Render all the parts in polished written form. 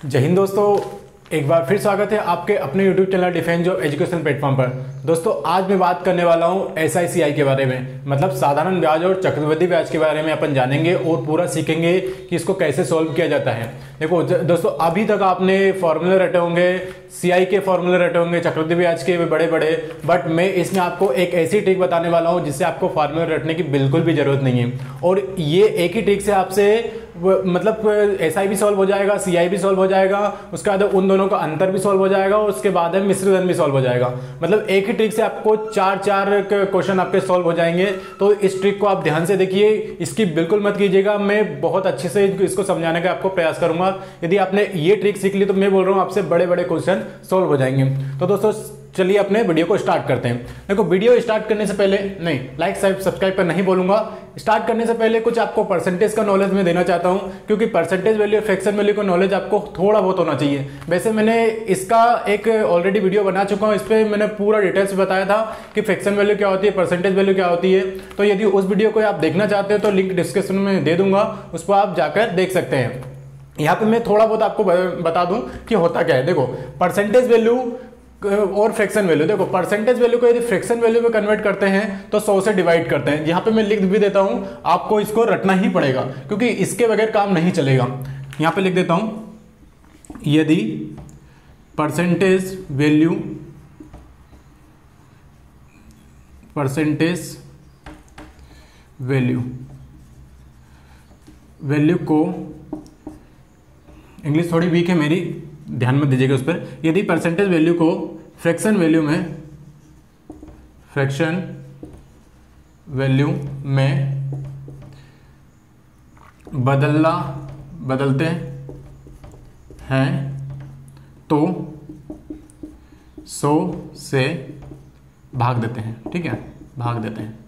जय हिंद दोस्तों, एक बार फिर स्वागत है आपके अपने YouTube चैनल डिफेंस जो एजुकेशन प्लेटफॉर्म पर। दोस्तों आज मैं बात करने वाला हूं SICI के बारे में, मतलब साधारण ब्याज और चक्रवृद्धि ब्याज के बारे में अपन जानेंगे और पूरा सीखेंगे कि इसको कैसे सॉल्व किया जाता है। देखो दोस्तों, अभी तक आपने फॉर्मूले रटे होंगे, CI के फॉर्मूले रटे होंगे, चक्रवृद्धि ब्याज के बड़े बड़े, बट मैं इसमें आपको एक ऐसी ट्रिक बताने वाला हूँ जिससे आपको फॉर्मूले रटने की बिल्कुल भी जरूरत नहीं है। और ये एक ही ट्रिक से आपसे मतलब SI भी सॉल्व हो जाएगा, CI भी सॉल्व हो जाएगा, उसके बाद उन दोनों का अंतर भी सॉल्व हो जाएगा, उसके बाद में मिश्र धन भी सॉल्व हो जाएगा। मतलब एक ही ट्रिक से आपको चार क्वेश्चन आपके सॉल्व हो जाएंगे। तो इस ट्रिक को आप ध्यान से देखिए, इसकी बिल्कुल मत कीजिएगा। मैं बहुत अच्छे से इसको समझाने का आपको प्रयास करूंगा। यदि आपने ये ट्रिक सीख ली तो मैं बोल रहा हूँ आपसे बड़े बड़े क्वेश्चन सॉल्व हो जाएंगे। तो दोस्तों चलिए अपने वीडियो को स्टार्ट करते हैं। देखो वीडियो स्टार्ट करने से पहले नहीं, लाइक सब्सक्राइब पर नहीं बोलूंगा। स्टार्ट करने से पहले कुछ आपको परसेंटेज का नॉलेज मैं देना चाहता हूं, क्योंकि परसेंटेज वैल्यू, फ्रैक्शन वैल्यू का नॉलेज आपको थोड़ा बहुत होना चाहिए। वैसे मैंने इसका एक ऑलरेडी वीडियो बना चुका हूं, इस पर मैंने पूरा डिटेल्स बताया था कि फ्रैक्शन वैल्यू क्या होती है, परसेंटेज वैल्यू क्या होती है। तो यदि उस वीडियो को आप देखना चाहते हैं तो लिंक डिस्क्रिप्शन में दे दूंगा, उस पर आप जाकर देख सकते हैं। यहाँ पे मैं थोड़ा बहुत आपको बता दूं कि होता क्या है। देखो परसेंटेज वैल्यू और फ्रैक्शन वैल्यू, देखो परसेंटेज वैल्यू को यदि फ्रैक्शन वैल्यू में कन्वर्ट करते हैं तो 100 से डिवाइड करते हैं। यहाँ पे मैं लिख भी देता हूं, आपको इसको रटना ही पड़ेगा क्योंकि इसके बगैर काम नहीं चलेगा। यहाँ पे लिख देता हूं, यदि परसेंटेज वैल्यू को, इंग्लिश थोड़ी वीक है मेरी, ध्यान में दीजिएगा उस पर। यदि परसेंटेज वैल्यू को फ्रैक्शन वैल्यू में बदलते हैं तो 100 से भाग देते हैं। ठीक है, भाग देते हैं।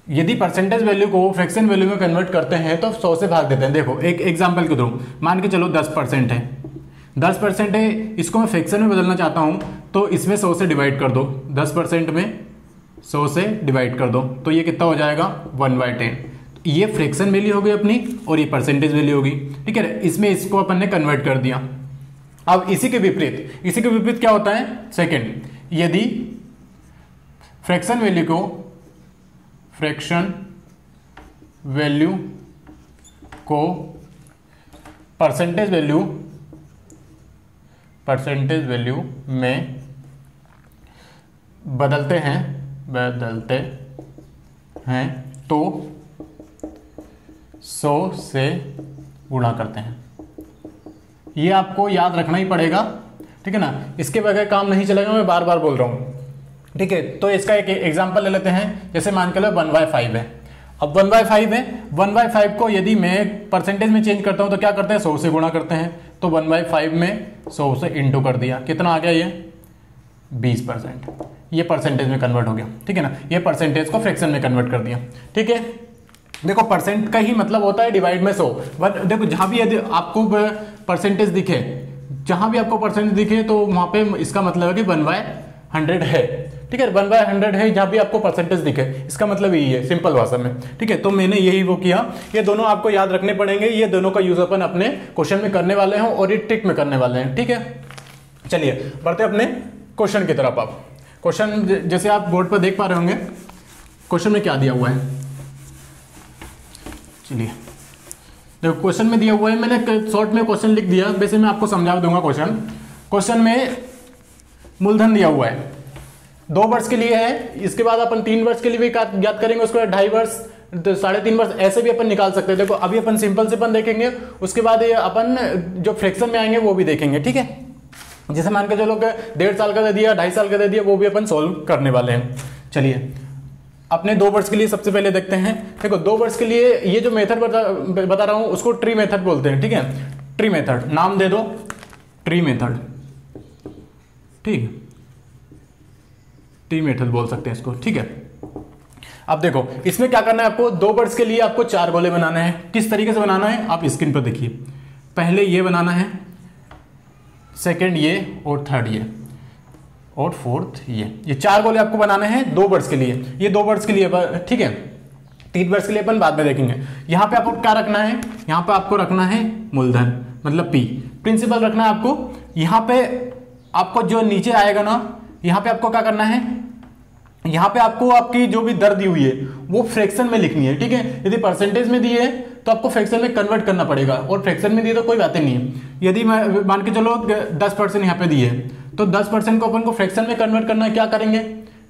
यदि परसेंटेज वैल्यू को फ्रैक्शन वैल्यू में कन्वर्ट करते हैं तो 100 से भाग देते हैं। देखो एक एग्जांपल के थ्रू मान के चलो 10% है, 10% है, इसको मैं फ्रैक्शन में बदलना चाहता हूं तो इसमें 100 से डिवाइड कर दो। 10% में 100 से डिवाइड कर दो तो ये कितना हो जाएगा, 1/10। ये फ्रैक्शन वैल्यू होगी अपनी और ये परसेंटेज वैल्यू होगी। ठीक है, इसमें इसको अपन ने कन्वर्ट कर दिया। अब इसी के विपरीत क्या होता है, सेकेंड, यदि फ्रैक्शन वैल्यू को परसेंटेज वैल्यू में बदलते हैं तो 100 से गुणा करते हैं। ये आपको याद रखना ही पड़ेगा, ठीक है ना, इसके बगैर काम नहीं चलेगा। मैं बार बार बोल रहा हूं, ठीक है। तो इसका एक एग्जांपल ले लेते हैं, जैसे मान के लो 1/5 है। अब 1/5 है, 1/5 को यदि मैं परसेंटेज में चेंज करता हूं तो क्या करते हैं, 100 से गुणा करते हैं। तो 1/5 में 100 से इंटू कर दिया, कितना आ गया, ये 20%। ये परसेंटेज में कन्वर्ट हो गया। ठीक है ना, ये परसेंटेज को फ्रैक्शन में कन्वर्ट कर दिया। ठीक है, देखो परसेंट का ही मतलब होता है डिवाइड में 100। देखो जहां भी यदि आपको परसेंटेज दिखे, तो वहां पे इसका मतलब है कि 1/100 है। ठीक है, 1/100 है, जहां भी आपको परसेंटेज दिखे, इसका मतलब यही है सिंपल भाषा में। ठीक है, तो मैंने यही वो किया। ये दोनों आपको याद रखने पड़ेंगे, ये दोनों का यूज अपन अपने क्वेश्चन में करने वाले हैं और ये ट्रिक में करने वाले हैं। ठीक है, चलिए बढ़ते अपने क्वेश्चन की तरफ। आप क्वेश्चन जैसे आप बोर्ड पर देख पा रहे होंगे, क्वेश्चन में क्या दिया हुआ है, चलिए देखो क्वेश्चन में दिया हुआ है, मैंने शॉर्ट में क्वेश्चन लिख दिया, वैसे मैं आपको समझा दूंगा। क्वेश्चन में मूलधन दिया हुआ है, 2 वर्ष के लिए है, इसके बाद अपन 3 वर्ष के लिए भी ज्ञात करेंगे, उसके बाद 2.5 वर्ष, 3.5 वर्ष, ऐसे भी अपन निकाल सकते हैं। देखो अभी अपन सिंपल से अपन देखेंगे, उसके बाद अपन जो फ्रैक्शन में आएंगे वो भी देखेंगे। ठीक है, जैसे मान के चलो 1.5 साल का दे दिया, 2.5 साल का दे दिया, वो भी अपन सोल्व करने वाले हैं। चलिए अपने 2 वर्ष के लिए सबसे पहले देखते हैं। देखो 2 वर्ष के लिए ये जो मेथड बता रहा हूं उसको ट्री मेथड बोलते हैं। ठीक है, ट्री मेथड नाम दे दो, ट्री मेथड। ठीक, ट्री मेथड बोल सकते हैं इसको। ठीक है, अब देखो इसमें क्या करना है आपको, 2 वर्ष के लिए आपको 4 गोले बनाने हैं। किस तरीके से बनाना है आप स्क्रीन पर देखिए। पहले ये बनाना है, सेकंड ये और थर्ड ये। और फोर्थ ये 4 गोले आपको बनाने हैं 2 वर्ड्स के लिए, ये 2 वर्ड्स के लिए, ठीक है। 3 वर्ष के लिए अपन बाद में देखेंगे। यहाँ पे आपको क्या रखना है, यहाँ पे आपको रखना है मूलधन मतलब P, प्रिंसिपल रखना है आपको। यहाँ पे आपको जो नीचे आएगा ना, यहाँ पे आपको क्या करना है, यहाँ पे आपको आपकी जो भी दर दी हुई है वो फ्रैक्शन में लिखनी है, ठीक है। यदि परसेंटेज में दी है तो आपको फ्रैक्शन में कन्वर्ट करना पड़ेगा, और फ्रैक्शन में दी तो कोई बात नहीं है। यदि मैं मान के चलो 10% यहाँ पे दी है तो 10% को अपन को फ्रैक्शन में कन्वर्ट करना है, क्या करेंगे,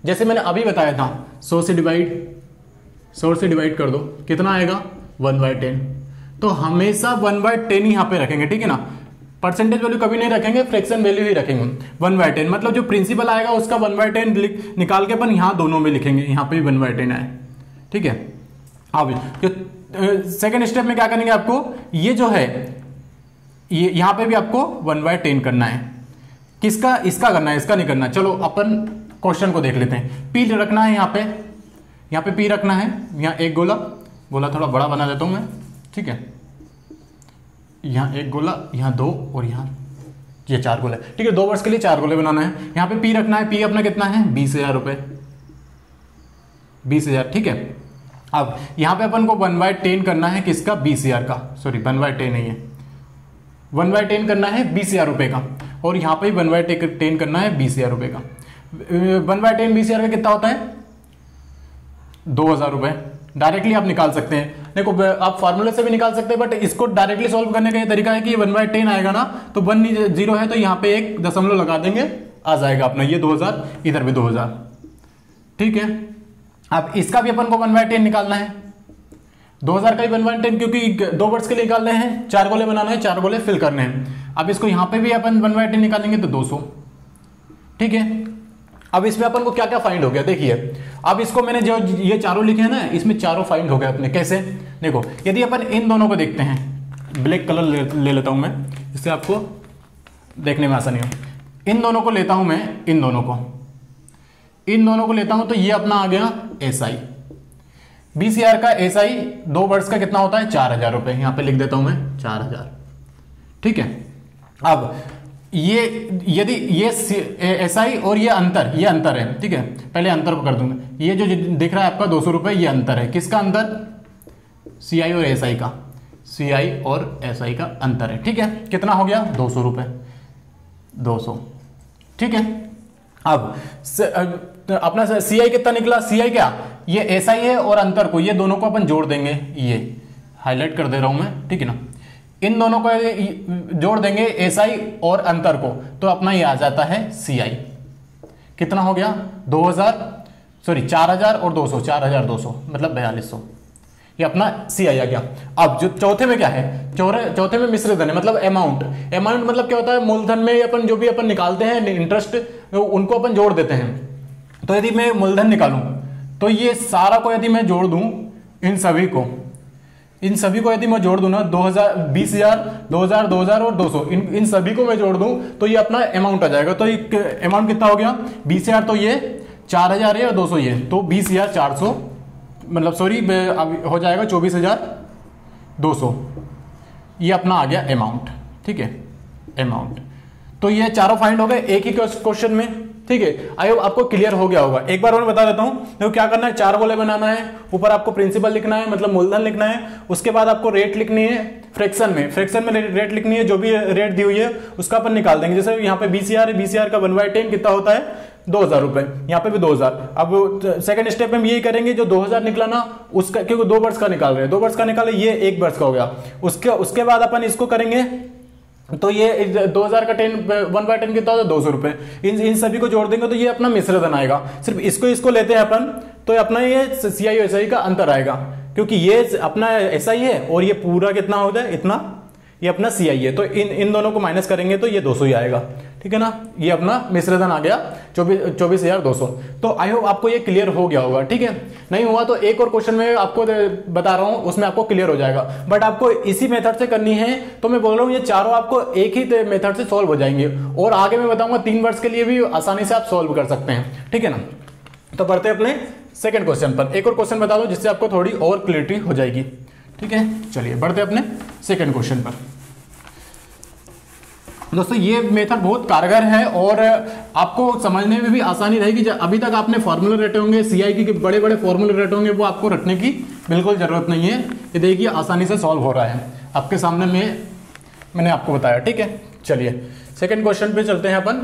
जैसे मैंने अभी बताया था 100 से डिवाइड कर दो, कितना आएगा 1/10। तो हमेशा 1/10 ही यहाँ पे रखेंगे, ठीक है ना। परसेंटेज वैल्यू कभी नहीं रखेंगे, फ्रैक्शन वैल्यू ही रखेंगे। 1/10 मतलब जो प्रिंसिपल आएगा उसका 1/10 निकाल के अपन यहाँ दोनों में लिखेंगे, यहाँ पे भी 1/10 आए, ठीक है। अब जो सेकेंड स्टेप में क्या करेंगे, आपको ये जो है ये यहाँ पे भी आपको 1/10 करना है। किसका, इसका करना है, इसका नहीं करना। चलो अपन क्वेश्चन को देख लेते हैं। पी रखना है यहाँ पे पी रखना है। यहाँ एक गोला थोड़ा बड़ा बना देता हूँ मैं, ठीक है। यहाँ एक गोला, यहाँ 2 और यहाँ ये 4 गोले, ठीक है। 2 वर्ष के लिए 4 गोले बनाना है। यहाँ पे पी रखना है। पी अपना कितना है 20,000 रुपये, 20,000, ठीक है। अब यहाँ पे अपन को 1/10 करना है, किसका, 20,000 का, सॉरी 1/10 नहीं है, 1/10 करना है 20,000 रुपये का। और यहाँ पे 1/10 करना है 20,000 रुपये का। 1/10 20,000 का कितना होता है 2,000 रुपये। डायरेक्टली आप निकाल सकते हैं, देखो आप फार्मूले से भी निकाल सकते हैं, बट इसको डायरेक्टली सॉल्व करने का ये तरीका है कि 1/10 आएगा ना, तो 1 0 है तो यहाँ पे एक दशमलव लगा देंगे, आ जाएगा अपना ये 2,000, इधर भी 2,000, ठीक है। अब इसका भी अपन को 1/10 निकालना है, 2,000 का भी 1/10, क्योंकि 2 वर्ष के लिए निकालने हैं, 4 गोले बनाना है, 4 गोले फिल करने हैं। अब इसको यहाँ पे भी अपन 1/10 निकालेंगे तो 200, ठीक है। अब इसमें अपन को क्या क्या फाइंड हो गया, देखिए। अब इसको मैंने जो ये चारों लिखे हैं ना, इसमें चारों फाइंड हो गए अपने। कैसे, देखो, यदि अपन इन दोनों को देखते हैं, ब्लैक कलर ले लेता हूं मैं, इससे आपको देखने में आसानी हो। इन दोनों को लेता हूं मैं, इन दोनों को लेता हूं, तो ये अपना आ गया SI। 20,000 का SI 2 वर्ष का कितना होता है 4,000 रुपये, यहां पे लिख देता हूं मैं 4,000, ठीक है। अब ये यदि ये SI और ये अंतर है, ठीक है। पहले अंतर को कर दूंगा, ये जो दिख रहा है आपका 200 रुपये, ये अंतर है, किसका अंतर, CI और SI का, CI और SI का अंतर है, ठीक है। कितना हो गया 200 रुपये, 200, ठीक है। अब अपना CI कितना निकला, CI क्या, ये SI है और अंतर को, ये दोनों को अपन जोड़ देंगे, ये हाईलाइट कर दे रहा हूं मैं, ठीक है ना। इन दोनों को जोड़ देंगे SI और अंतर को, तो अपना ये आ जाता है CI। कितना हो गया 4,000 और 200, 4,200 मतलब 4,200, ये अपना CI आ गया। अब जो चौथे में क्या है, चौथे में मिश्र धन है, मतलब अमाउंट मतलब क्या होता है, मूलधन में अपन जो भी अपन निकालते हैं इंटरेस्ट, उनको अपन जोड़ देते हैं। तो यदि मैं मूलधन निकालूं तो ये सारा को यदि मैं जोड़ दूं, इन सभी को यदि मैं जोड़ दूं ना, 20,000, 2,000 और 200, इन सभी को मैं जोड़ दूं तो ये अपना अमाउंट आ जाएगा। तो ये अमाउंट कितना हो गया 20,000, तो ये 4,000 है और 200 ये, तो 20,400, मतलब सॉरी हो जाएगा 24,200, ये अपना आ गया अमाउंट, ठीक है, अमाउंट। तो ये चारों फाइंड हो गए एक ही क्वेश्चन में, ठीक है। आई होप आपको क्लियर हो गया होगा। एक बार और बता देता हूं, देखो क्या करना है, 4 गोले बनाना है, ऊपर आपको प्रिंसिपल लिखना है, मतलब मूलधन लिखना है, उसके बाद आपको रेट लिखनी है, फ्रैक्शन में रेट लिखनी है, जो भी रेट दी हुई है उसका अपन निकाल देंगे। जैसे यहाँ पे 20,000 है, 20,000 का 1/10 कितना होता है 2,000 रुपए, यहाँ पे भी 2,000। अब सेकंड स्टेप में यही करेंगे, जो 2,000 निकला ना उसका, क्योंकि 2 वर्ष का निकाल रहे हैं, 2 वर्ष का निकाले, ये 1 वर्ष का हो गया। उसके बाद अपन इसको करेंगे, तो ये 2,000 का 1/10 कितना होता है 200 रुपए, इन सभी को जोड़ देंगे तो ये अपना मिश्र धन आएगा। सिर्फ इसको लेते हैं अपन, तो अपना ये CI और SI का अंतर आएगा, क्योंकि ये अपना SI है और ये पूरा कितना होता है इतना, ये अपना CI है, तो इन दोनों को माइनस करेंगे तो ये 200 ही आएगा, ठीक है ना। ये अपना मिश्रधन आ गया 24,200। तो आई होप आपको ये क्लियर हो गया होगा, ठीक है। नहीं हुआ तो एक और क्वेश्चन में आपको बता रहा हूं, उसमें आपको क्लियर हो जाएगा, बट आपको इसी मेथड से करनी है। तो मैं बोल रहा हूं ये चारों आपको एक ही मेथड से सॉल्व हो जाएंगे, और आगे मैं बताऊंगा 3 वर्ष के लिए भी आसानी से आप सॉल्व कर सकते हैं, ठीक है ना। तो बढ़ते अपने सेकंड क्वेश्चन पर। एक और क्वेश्चन बता दो जिससे आपको थोड़ी और क्लियरिटी हो जाएगी, ठीक है। चलिए बढ़ते अपने सेकंड क्वेश्चन पर। दोस्तों ये मेथड बहुत कारगर है और आपको समझने में भी आसानी रहेगी। अभी तक आपने फॉर्मूले रटे होंगे, CI के बड़े बड़े फॉर्मूले रटे होंगे, वो आपको रटने की बिल्कुल ज़रूरत नहीं है। ये देखिए आसानी से सॉल्व हो रहा है आपके सामने मैंने आपको बताया, ठीक है। चलिए सेकंड क्वेश्चन पे चलते हैं अपन।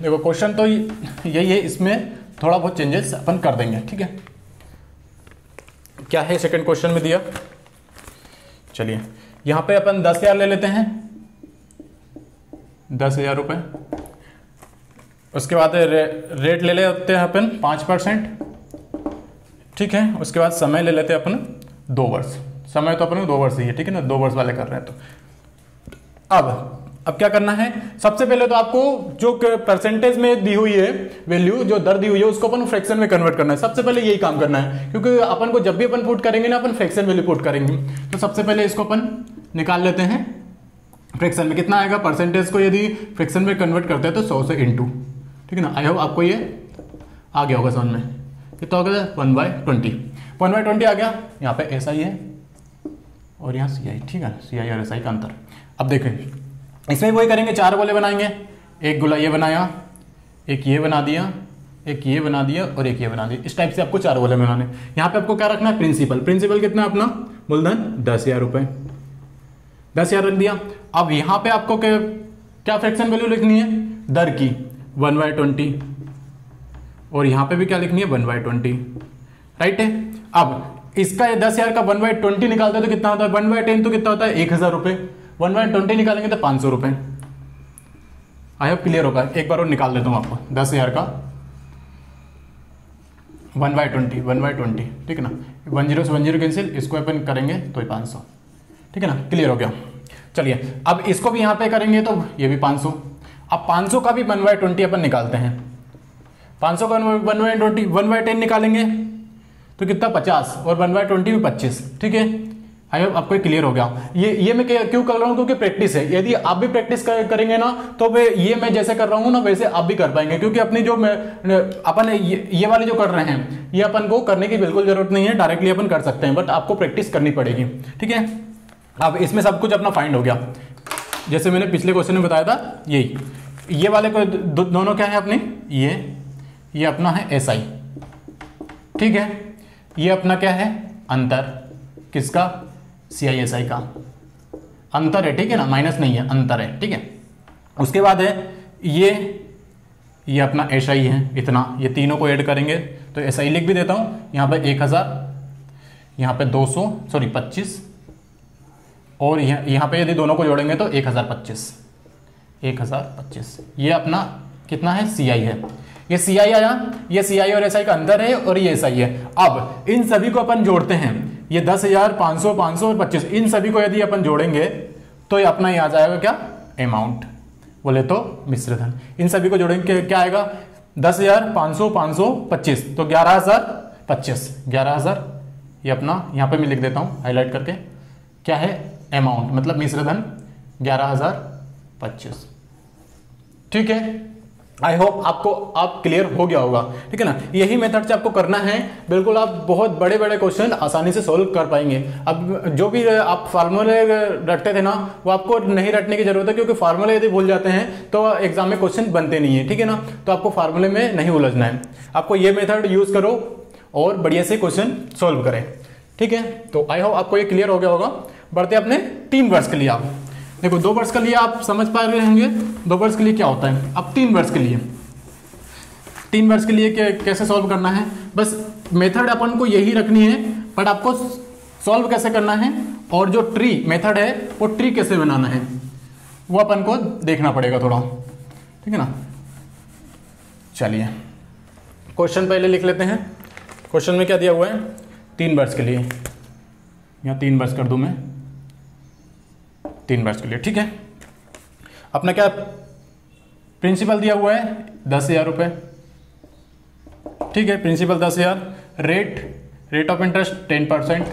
देखो क्वेश्चन तो यही है, इसमें थोड़ा बहुत चेंजेस अपन कर देंगे, ठीक है। क्या है सेकंड क्वेश्चन में दिया, चलिए यहाँ पे अपन 10,000 ले लेते हैं, 10,000 रुपये। उसके बाद रेट ले लेते हैं अपन 5%, ठीक है। उसके बाद समय ले लेते हैं अपन 2 वर्ष। समय तो अपन 2 वर्ष ही है, ठीक है ना, 2 वर्ष वाले कर रहे हैं। तो अब क्या करना है, सबसे पहले तो आपको जो परसेंटेज में दी हुई है वैल्यू, जो दर दी हुई है, उसको अपन फ्रैक्शन में कन्वर्ट करना है। सबसे पहले यही काम करना है, क्योंकि अपन को जब भी अपन पुट करेंगे ना, अपन फ्रैक्शन वैल्यू पुट करेंगे। तो सबसे पहले इसको अपन निकाल लेते हैं फ्रैक्शन में। कितना आएगा, परसेंटेज को यदि फ्रैक्शन में कन्वर्ट करते हैं तो 100 से इंटू, ठीक है ना। आई होप आपको ये आ गया होगा समझ में। कितना हो गया, 1/20। 1/20 आ गया। यहाँ पे SI है और यहाँ CI, ठीक है, CI और SI का अंतर। अब देखें इसमें वही करेंगे, 4 गोले बनाएंगे। एक गोला ये बनाया, एक ये बना दिया, एक ये बना दिया और एक ये बना दिया। इस टाइप से आपको 4 गोले बनाने। यहाँ पे आपको क्या रखना है, प्रिंसिपल कितना अपना मूलधन 10,000 रुपये, 10,000 रख दिया। अब यहाँ पे आपको क्या फ्रैक्शन वैल्यू लिखनी है, दर की 1/20, और यहाँ पे भी क्या लिखनी है 1/20, राइट है। अब इसका 10,000 का 1/20 निकालते हैं तो कितना होता है, 1/10 तो कितना होता है 1,000 रुपये। 1/20 निकालेंगे तो 500 रुपये। आई होप क्लियर होगा। एक बार और निकाल देता हूँ आपको, 10,000 का 1/20, ठीक है ना। 10 से 10 कैंसिल, इसको अपन करेंगे तो 500, ठीक है ना। क्लियर हो गया। चलिए अब इसको भी यहाँ पे करेंगे तो ये भी 500। अब 500 का भी 1/20 अपन निकालते हैं। 500 का 1/20, 1/10 निकालेंगे तो कितना 50, और 1/20 में 25, ठीक है। आई होप आपको क्लियर हो गया। ये मैं क्यों कर रहा हूँ, क्योंकि प्रैक्टिस है। यदि आप भी प्रैक्टिस करेंगे ना तो ये मैं जैसे कर रहा हूँ ना वैसे आप भी कर पाएंगे, क्योंकि अपनी जो अपन ये वाले जो कर रहे हैं ये अपन को करने की बिल्कुल जरूरत नहीं है, डायरेक्टली अपन कर सकते हैं, बट आपको प्रैक्टिस करनी पड़ेगी, ठीक है। अब इसमें सब कुछ अपना फाइंड हो गया, जैसे मैंने पिछले क्वेश्चन में बताया था। ये वाले को दोनों क्या है अपने, ये अपना है SI, ठीक है। ये अपना क्या है, अंतर, किसका, CI SI का अंतर है, ठीक है ना, माइनस नहीं है, अंतर है, ठीक है। उसके बाद है ये अपना SI है इतना। ये तीनों को ऐड करेंगे तो SI लिख भी देता हूँ। यहाँ पे 1,000, यहाँ पे 200, सॉरी 25, और यहाँ पे यदि दोनों को जोड़ेंगे तो 1,025। ये अपना कितना है, CI है। ये CI आया, ये CI और SI का अंतर है, और ये SI है। अब इन सभी को अपन जोड़ते हैं, ये 10,000, 500, 500 और 25, इन सभी को यदि अपन जोड़ेंगे तो ये अपना ये आ जाएगा क्या, अमाउंट, बोले तो मिश्र धन। इन सभी को जोड़ेंगे क्या आएगा, 10,000, 500, 500, 25, तो 11,025, 11,000। ये अपना यहाँ पे मैं लिख देता हूँ हाईलाइट करके, क्या है, अमाउंट, मतलब मिश्र धन 11,025, ठीक है। आई होप आप क्लियर हो गया होगा, ठीक है ना। यही मेथड से आपको करना है, बिल्कुल आप बहुत बड़े बड़े क्वेश्चन आसानी से सोल्व कर पाएंगे। अब जो भी आप फार्मूले रटते थे ना, वो आपको नहीं रटने की जरूरत है, क्योंकि फार्मूले यदि भूल जाते हैं तो एग्जाम में क्वेश्चन बनते नहीं है, ठीक है ना। तो आपको फार्मूले में नहीं उलझना है, आपको ये मेथड यूज करो और बढ़िया से क्वेश्चन सोल्व करें, ठीक है। तो आई होप आपको ये क्लियर हो गया होगा। बढ़ते अपने 3 वर्ष के लिए। आप देखो 2 वर्ष के लिए आप समझ पा रहे होंगे 2 वर्ष के लिए क्या होता है। अब 3 वर्ष के लिए, 3 वर्ष के लिए कैसे सॉल्व करना है, बस मेथड अपन को यही रखनी है, बट आपको सॉल्व कैसे करना है और जो ट्री मेथड है वो ट्री कैसे बनाना है वो अपन को देखना पड़ेगा थोड़ा, ठीक है ना। चलिए क्वेश्चन पहले लिख लेते हैं। क्वेश्चन में क्या दिया हुआ है, 3 वर्ष के लिए, यहाँ 3 वर्ष कर दूं मैं, 3 वर्ष के लिए, ठीक है। अपना क्या प्रिंसिपल दिया हुआ है 10,000 रुपये, ठीक है। Principal 10,000, rate of interest 10%,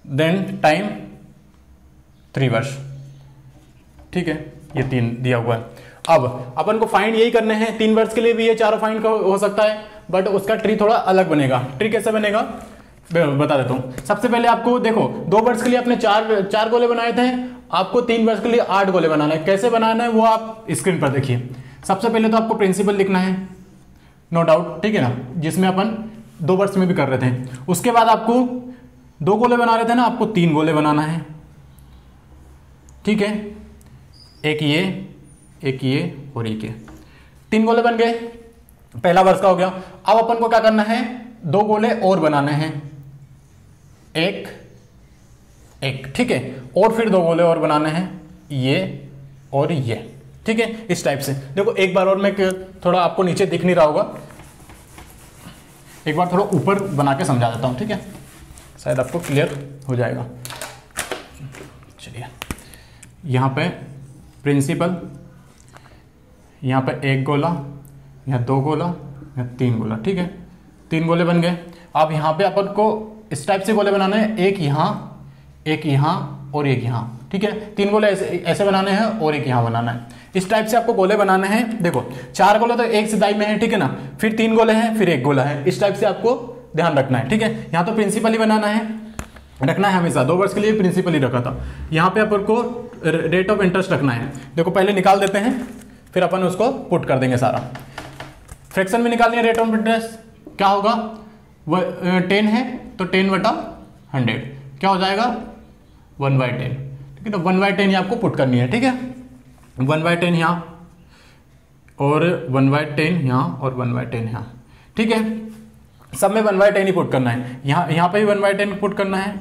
then time 3 वर्ष, ठीक है। ये 3 दिया हुआ है। अब अपन को फाइंड यही करने हैं। 3 वर्ष के लिए भी ये चारों फाइंड हो सकता है, बट उसका ट्री थोड़ा अलग बनेगा। ट्री कैसे बनेगा बता देता हूं। सबसे पहले आपको देखो 2 वर्ष के लिए आपने चार गोले बनाए थे, आपको 3 वर्ष के लिए 8 गोले बनाना है। कैसे बनाना है वो आप स्क्रीन पर देखिए। सबसे पहले तो आपको प्रिंसिपल लिखना है, नो डाउट, ठीक है ना, जिसमें अपन 2 वर्ष में भी कर रहे थे। उसके बाद आपको 2 गोले बना रहे थे ना, आपको 3 गोले बनाना है, ठीक है, एक ये और एक ये, 3 गोले बन गए, पहला वर्ष का हो गया। अब अपन को क्या करना है, 2 गोले और बनाने हैं, एक, ठीक है, और फिर 2 गोले और बनाने हैं, ये और ये, ठीक है, इस टाइप से। देखो एक बार और मैं थोड़ा, आपको नीचे दिख नहीं रहा होगा, एक बार थोड़ा ऊपर बना के समझा देता हूं, ठीक है, शायद आपको क्लियर हो जाएगा। चलिए, यहाँ पे प्रिंसिपल, यहाँ पे 1 गोला, यहाँ 2 गोला, यहाँ 3 गोला, ठीक है, 3 गोले बन गए। अब यहाँ पे अपन को इस टाइप से गोले बनाने हैं, एक यहाँ और एक यहाँ, ठीक है, 3 गोले ऐसे बनाने हैं और एक यहाँ बनाना है, इस टाइप से आपको गोले बनाने हैं। देखो 4 गोले तो एक सिदाई में है, ठीक है ना, फिर 3 गोले हैं, फिर 1 गोला है, इस टाइप से आपको ध्यान रखना है, ठीक है। यहाँ तो प्रिंसिपल ही बनाना है, रखना है हमेशा, 2 वर्ष के लिए प्रिंसिपल ही रखा था। यहाँ पे अपन को रेट ऑफ इंटरेस्ट रखना है। देखो पहले निकाल देते हैं, फिर अपन उसको पुट कर देंगे सारा। फ्रैक्शन में निकालनी है रेट ऑफ इंटरेस्ट, क्या होगा, 10 है तो 10/100 क्या हो जाएगा, 1/10, ठीक है। तो 1/10 आपको पुट करनी है, ठीक है, 1/10 यहाँ और 1/10 यहाँ और 1/10 यहाँ, ठीक है, सब में 1/10 ही पुट करना है। यहाँ पे भी 1/10 पुट करना है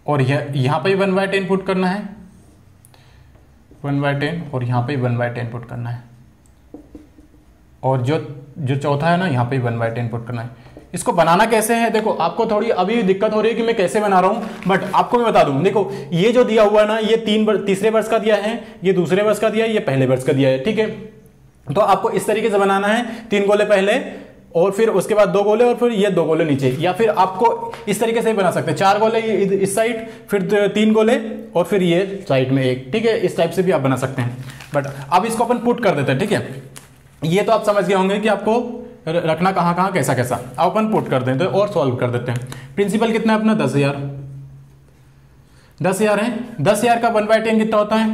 और यहाँ पे भी 1/10 पुट करना है, 1/10, और यहाँ पे 1/10 पुट करना है, और जो चौथा है ना, यहाँ पे 1/10 पुट करना है। इसको बनाना कैसे है, देखो आपको थोड़ी अभी दिक्कत हो रही है कि मैं कैसे बना रहा हूँ, बट आपको मैं बता दूं। देखो ये जो दिया हुआ है ना, ये तीसरे वर्ष का दिया है, ये दूसरे वर्ष का दिया है, ये पहले वर्ष का दिया है, ठीक है। तो आपको इस तरीके से बनाना है, 3 गोले पहले और फिर उसके बाद 2 गोले और फिर ये 2 गोले नीचे, या फिर आपको इस तरीके से बना सकते हैं, 4 गोले इस साइड, फिर 3 गोले और फिर ये साइड में 1, ठीक है, इस टाइप से भी आप बना सकते हैं। बट अब इसको अपन पुट कर देते हैं, ठीक है। ये तो आप समझ गए होंगे कि आपको रखना कहाँ कहाँ कैसा कैसा। अब अपन पुट कर देते हैं और सॉल्व कर देते हैं। प्रिंसिपल कितना है अपना, 10,000 है। 10,000 का 1/10 कितना होता है,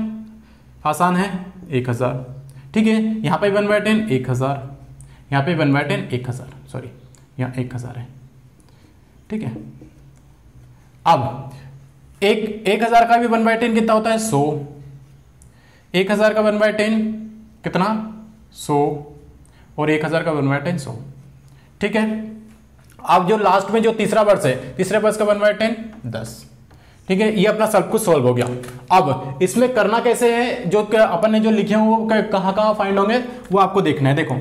आसान है, 1,000, ठीक है। यहाँ पे 1/10 1,000, यहाँ पे 1/10 1,000, सॉरी यहाँ 1,000 है, ठीक है। अब 1,000 का भी 1/10 कितना होता है, 100। 1,000 का 1/10 कितना, 100, और 1,000 का 1/10 100, ठीक है। अब जो लास्ट में जो तीसरा वर्ष है, तीसरे वर्ष का 1/10 10, ठीक है। ये अपना सब कुछ सॉल्व हो गया। अब इसमें करना कैसे है, जो अपन ने जो लिखे हैं वो कहां कहां फाइंड होंगे वो आपको देखना है। देखो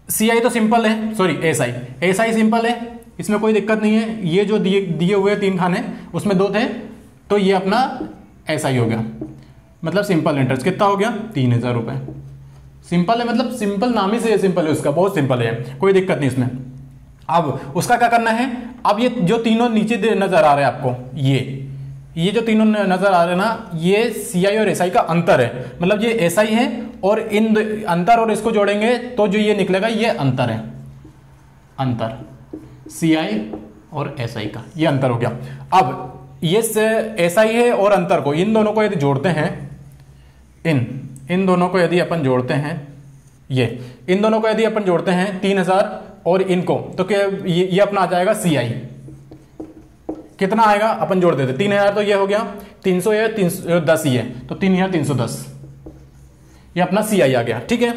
CI तो सिंपल है, सॉरी SI सिंपल है, इसमें कोई दिक्कत नहीं है। ये जो दिए हुए 3 खाने, उसमें 2 थे, तो ये अपना SI हो गया, मतलब सिंपल इंटरेस्ट कितना हो गया, 3,000 रुपए। सिंपल है, मतलब सिंपल नाम ही से सिंपल है उसका, बहुत सिंपल है, कोई दिक्कत नहीं इसमें। अब उसका क्या करना है, अब ये जो तीनों नीचे नजर आ रहे हैं आपको, ये जो तीनों नजर आ रहे हैं ना, ये CI और SI का अंतर है, मतलब ये SI है और इन अंतर और इसको जोड़ेंगे तो जो ये निकलेगा ये अंतर है, अंतर CI और SI का ये अंतर हो गया। अब ये SI है और अंतर को, इन दोनों को यदि जोड़ते हैं, इन दोनों को यदि अपन जोड़ते हैं, इन दोनों को यदि अपन जोड़ते हैं 3,000 और इनको, तो क्या ये अपना आ जाएगा CI। कितना आएगा, अपन जोड़ देते 3,000, तो ये हो गया 300, ये 310 ही है, तो 3,310 ये अपना CI आ गया, ठीक है।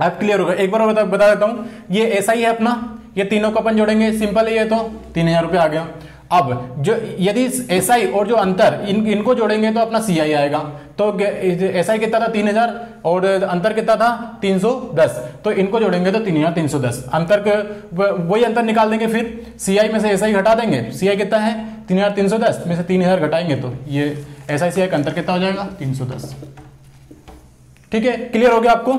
अब क्लियर होगा। एक बार और बता देता हूं, ये SI है अपना, ये तीनों को अपन जोड़ेंगे, सिंपल है, ये तो 3,000 रुपये आ गया। अब जो यदि SI और जो अंतर इनको जोड़ेंगे तो अपना CI आएगा। तो SI कितना था, 3,000, और अंतर कितना था, 310, तो इनको जोड़ेंगे तो 3,310। अंतर वही अंतर निकाल देंगे, फिर CI में से SI घटा देंगे। CI कितना है, 3,310 में से 3,000 घटाएंगे तो ये SI CI का अंतर कितना हो जाएगा, 310, ठीक है। क्लियर हो गया आपको।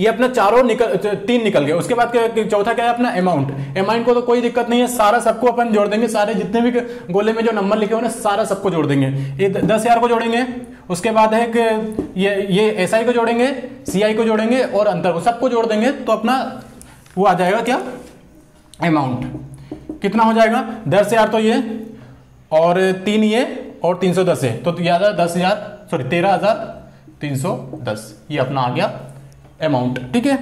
ये अपना चारों 3 निकल गए। उसके बाद चौथा क्या है अपना अमाउंट को तो कोई दिक्कत नहीं है, सारा सबको अपन जोड़ देंगे, सारे जितने भी गोले में जो नंबर लिखे हुए ना सारा सबको जोड़ देंगे। ये 10,000 को जोड़ेंगे, उसके बाद है कि ये SI को जोड़ेंगे, CI को जोड़ेंगे और अंतर को सबको जोड़ देंगे, तो अपना वो आ जाएगा क्या, अमाउंट कितना हो जाएगा, 10,000 तो ये और 3 ये और 310 है, तो याद है 13,310 ये अपना आ गया अमाउंट, ठीक है।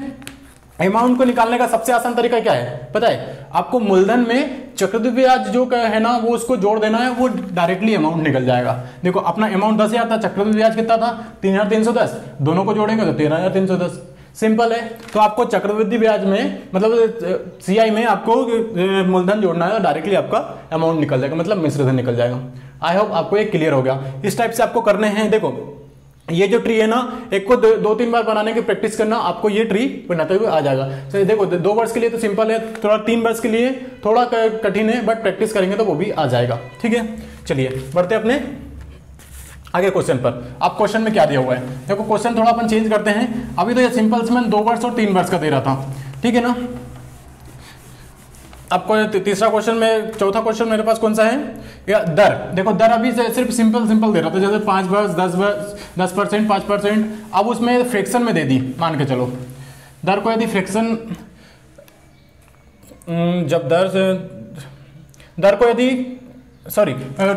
अमाउंट को निकालने का सबसे आसान तरीका क्या है पता है आपको, मूलधन में चक्रवृद्धि ब्याज जो है ना वो उसको जोड़ देना है, वो डायरेक्टली अमाउंट निकल जाएगा। देखो अपना अमाउंट 10,000 था, चक्रवृद्धि ब्याज कितना था 3,310, दोनों को जोड़ेंगे तो 13,310। सिंपल है। तो आपको चक्रवृद्धि ब्याज में मतलब सीआई में आपको मूलधन जोड़ना है, डायरेक्टली आपका अमाउंट निकल जाएगा, मतलब मिश्र धन निकल जाएगा। आई होप आपको ये क्लियर हो गया। इस टाइप से आपको करने हैं। देखो ये जो ट्री है ना, एक को 2-3 बार बनाने की प्रैक्टिस करना, आपको ये ट्री बनाते हुए आ जाएगा। तो देखो 2 वर्ष के लिए तो सिंपल है, थोड़ा 3 वर्ष के लिए थोड़ा कठिन है, बट प्रैक्टिस करेंगे तो वो भी आ जाएगा। ठीक है, चलिए बढ़ते अपने आगे क्वेश्चन पर। आप क्वेश्चन में क्या दिया हुआ है देखो, क्वेश्चन थोड़ा अपन चेंज करते हैं। अभी तो ये सिंपल से मैंने 2 वर्ष और 3 वर्ष का दे रहा था, ठीक है ना। आपको तीसरा क्वेश्चन में, चौथा क्वेश्चन मेरे पास कौन सा है, या दर। देखो दर अभी से सिर्फ सिंपल दे रहा था, जैसे 5 वर्ष 10%, 5%। अब उसमें फ्रैक्शन में दे दी, मान के चलो दर को यदि फ्रैक्शन, जब दर को यदि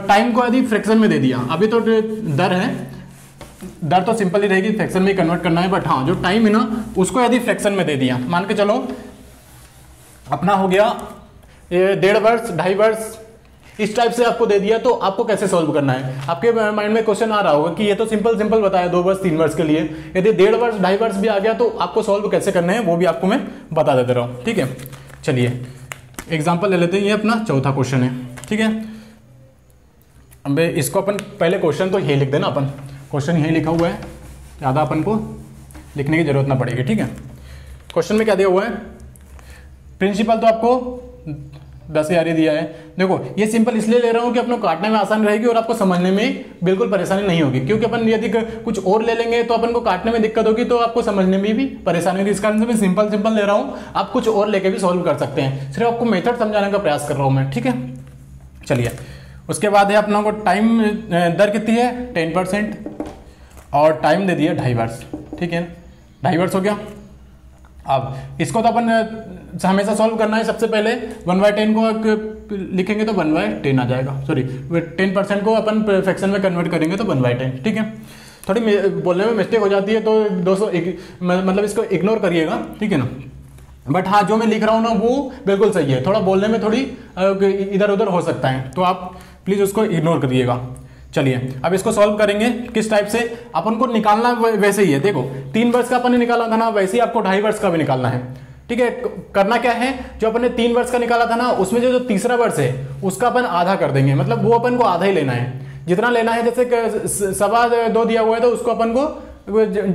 टाइम को यदि फ्रैक्शन में दे दिया, अभी तो दर है, दर तो सिंपल ही रहेगी, फ्रैक्शन में कन्वर्ट करना है, बट हाँ जो टाइम है ना उसको यदि फ्रैक्शन में दे दिया, मान के चलो अपना हो गया 1.5 वर्ष 2.5 वर्ष, इस टाइप से आपको दे दिया, तो आपको कैसे सॉल्व करना है। आपके माइंड में क्वेश्चन आ रहा होगा कि ये तो सिंपल बताया 2 वर्ष 3 वर्ष के लिए, यदि 1.5 वर्ष 2.5 वर्ष भी आ गया तो आपको सॉल्व कैसे करना है वो भी आपको मैं बता देता रहा हूँ। ठीक है, चलिए एग्जाम्पल ले लेते हैं। ये अपना चौथा क्वेश्चन है, ठीक है। अब इसको अपन पहले क्वेश्चन तो यही लिख देना, अपन क्वेश्चन यही लिखा हुआ है, ज़्यादा अपन को लिखने की जरूरत ना पड़ेगी। ठीक है, क्वेश्चन में क्या दिया हुआ है, प्रिंसिपल तो आपको 10,000 ही दिया है। देखो ये सिंपल इसलिए ले रहा हूं कि अपने काटने में आसानी रहेगी और आपको समझने में बिल्कुल परेशानी नहीं होगी, क्योंकि अपन यदि कुछ और ले लेंगे तो अपन को काटने में दिक्कत होगी, तो आपको समझने में भी परेशानी होगी। इस कारण से मैं सिंपल ले रहा हूं, आप कुछ और लेके भी सॉल्व कर सकते हैं, सिर्फ आपको मेथड समझाने का प्रयास कर रहा हूं मैं। ठीक है, चलिए उसके बाद है अपना को टाइम, दर कितनी है 10%, और टाइम दे दिया 2.5 वर्ष। ठीक है, 2.5 वर्ष हो गया। अब इसको तो अपन हमेशा सॉल्व करना है। सबसे पहले 1/10 को लिखेंगे तो 1/10 आ जाएगा, सॉरी 10% को अपन फ्रैक्शन में कन्वर्ट करेंगे तो 1/10। ठीक है, थोड़ी बोलने में मिस्टेक हो जाती है तो दोस्तों मतलब इसको इग्नोर करिएगा, ठीक है ना। बट हाँ जो मैं लिख रहा हूँ ना वो बिल्कुल सही है, थोड़ा बोलने में थोड़ी इधर उधर हो सकता है, तो आप प्लीज़ उसको इग्नोर करिएगा। चलिए अब इसको सॉल्व करेंगे किस टाइप से, अपन को निकालना वैसे ही है। देखो 3 वर्ष का अपन ने निकाला था ना, वैसे ही आपको 2.5 वर्ष का भी निकालना है। ठीक है, करना क्या है, जो अपन ने 3 वर्ष का निकाला था ना, उसमें जो तीसरा वर्ष है उसका अपन आधा कर देंगे, मतलब वो अपन को आधा ही लेना है, जितना लेना है। जैसे 2.25 दिया हुआ है तो उसको अपन को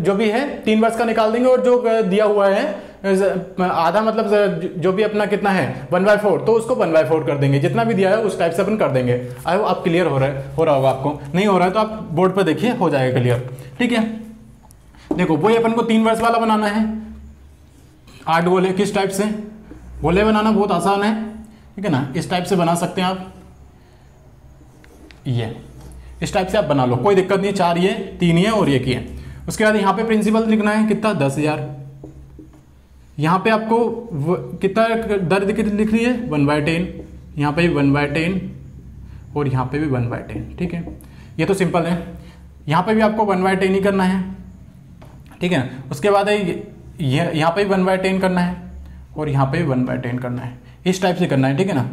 जो भी है 3 वर्ष का निकाल देंगे, और जो दिया हुआ है आधा, मतलब जो भी अपना कितना है 1/4, तो उसको 1/4 कर देंगे, जितना भी दिया है उस टाइप से अपन कर देंगे। आई होप आप क्लियर हो रहा होगा। आपको नहीं हो रहा है तो आप बोर्ड पर देखिए, हो जाएगा क्लियर। ठीक है, देखो वही अपन को 3 वर्ष वाला बनाना है। 8 गोले किस टाइप से, गोले बनाना बहुत आसान है, ठीक है ना। इस टाइप से बना सकते हैं आप, ये इस टाइप से आप बना लो, कोई दिक्कत नहीं। 4 ये, 3 ये और 1 ये। उसके बाद यहाँ पे प्रिंसिपल लिखना है कितना, 10,000। यहाँ पे आपको कितना दर लिख रही है 1/10, यहाँ पे भी 1/10 और यहाँ पे भी 1/10। ठीक है, ये तो सिंपल है। यहाँ पे भी आपको 1/10 ही करना है, ठीक है। उसके बाद यहाँ पे भी 1/10 करना है और यहाँ पे भी 1/10 करना है, इस टाइप से करना है, ठीक है ना।